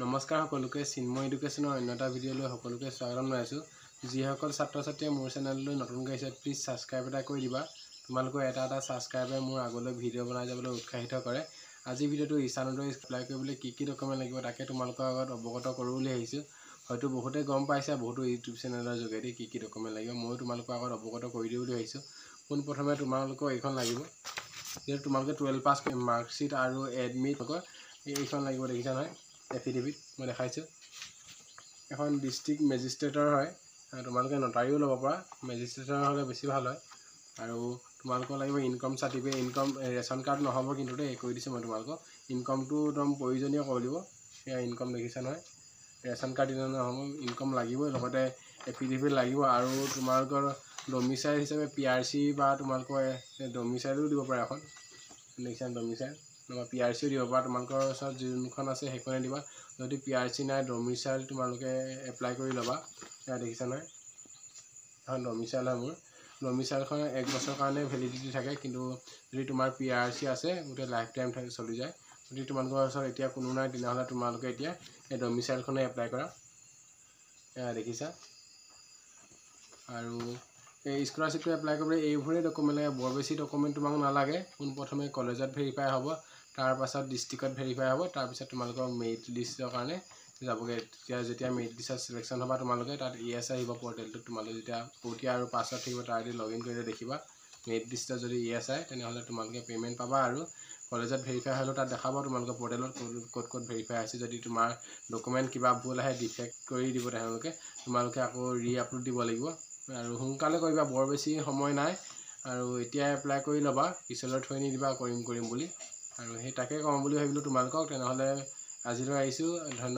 নমস্কাৰ সকলোকে চিন্ময় এডুকেশ্যনৰ অন্য এটা ভিডিঅ'লৈ সকলোকে স্বাগতম জনাইছোঁ। যিসকল ছাত্ৰ ছাত্ৰীয়ে মোৰ চেনেললৈ নতুনকৈ আহিছে প্লিজ ছাবস্ক্ৰাইব এটা কৰি দিবা। তোমালোকৰ এটা ছাবস্ক্ৰাইবে মোৰ আগলৈ ভিডিঅ' বনাই যাবলৈ উৎসাহিত কৰে। আজি ভিডিঅ'টো ঈশানোদয় এপ্লাই কৰিবলৈ কি ডকুমেণ্ট লাগিব তাকে তোমালোকৰ আগত অৱগত কৰোঁ বুলি আহিছোঁ। হয়তো বহুতে গম পাইছে বহুতো ইউটিউব চেনেলৰ যোগেদি কি ডকুমেণ্ট লাগিব, ময়ো তোমালোকৰ আগত অৱগত কৰি দিওঁ বুলি আহিছোঁ। পোনপ্ৰথমে তোমালোকৰ এইখন লাগিব, যিহেতু তোমালোকে 12 পাছ মাৰ্কশ্বিট আৰু এডমিট এইখন লাগিব, দেখিছা নহয় এফিডেভিট মই দেখাইছোঁ। এখন ডিষ্ট্ৰিক্ট মেজিষ্ট্ৰেটৰ হয়, তোমালোকে নটাৰীও ল'ব পৰা, মেজিষ্ট্ৰেটৰ হ'লে বেছি ভাল হয়। আৰু তোমালোকৰ লাগিব income certificate, income ration card নহ'ব কিন্তু দেই, কৈ দিছোঁ মই তোমালোকক। ইনকমটো একদম প্ৰয়োজনীয় কৰি দিব। সেয়া ইনকম দেখিছা নহয়, ৰেচন কাৰ্ড দিলে নহ'ব, ইনকম লাগিবই, লগতে এফিডেভিট লাগিব। আৰু তোমালোকৰ ডমিচাইল হিচাপে PRC বা তোমালোকৰ ডমিচাইলো দিব পাৰে এখন, দেখিছা ডমিচাইল নহবা PRCও দিব পৰা। তোমালোকৰ ওচৰত যোনখন আছে সেইখনে দিবা। যদি PRC নাই ডমিচাইল তোমালোকে এপ্লাই কৰি ল'বা। এয়া দেখিছা নহয়, এখন ডমিচাইল হয় মোৰ। ডমিচাইলখন 1 বছৰৰ কাৰণে ভেলিডিটি থাকে, কিন্তু যদি তোমাৰ PRC আছে গোটেই লাইফ টাইম চলি যায়। যদি তোমালোকৰ ওচৰত এতিয়া কোনো নাই তেনেহ'লে তোমালোকে এতিয়া এই ডমিচাইলখনে এপ্লাই কৰা। এয়া দেখিছা। আৰু এই স্কলাৰশ্বিপটো এপ্লাই কৰিবলৈ এইবোৰেই ডকুমেণ্ট লাগে, বৰ বেছি ডকুমেণ্ট তোমাক নালাগে। পোনপ্ৰথমে কলেজত ভেৰিফাই হ'ব, তাৰপাছত ডিষ্ট্ৰিক্টত ভেৰিফাই হ'ব, তাৰপিছত তোমালোকৰ মেৰিট লিষ্টৰ কাৰণে যাবগৈ। যেতিয়া মেৰিট লিষ্টত চিলেকশ্যন হ'বা তোমালোকে তাত ES আহিব পৰ্টেলটোত। তোমালোকে যেতিয়া পৰীক্ষা আৰু পাছত থাকিব তাত লগইন কৰিলে দেখিবা মেৰিট লিষ্টত যদি ES আহে তেনেহ'লে তোমালোকে পে'মেণ্ট পাবা। আৰু কলেজত ভেৰিফাই হ'লেও তাত দেখাব তোমালোকৰ পৰ্টেলত ক'ত ভেৰিফাই হৈছে। যদি তোমাৰ ডকুমেণ্ট কিবা ভুল আহে ডিফেক্ট কৰি দিব তোমালোকে আকৌ আপলোড দিব লাগিব। আৰু সোনকালে কৰিবা, বৰ বেছি সময় নাই। আৰু এতিয়া এপ্লাই কৰি ল'বা, পিছলৈ থৈ নিদিবা কৰিম বুলি। আৰু সেই তাকে কওঁ বুলি ভাবিলোঁ তোমালোকক। তেনেহ'লে আজিলৈ আহিছোঁ, ধন্যবাদ।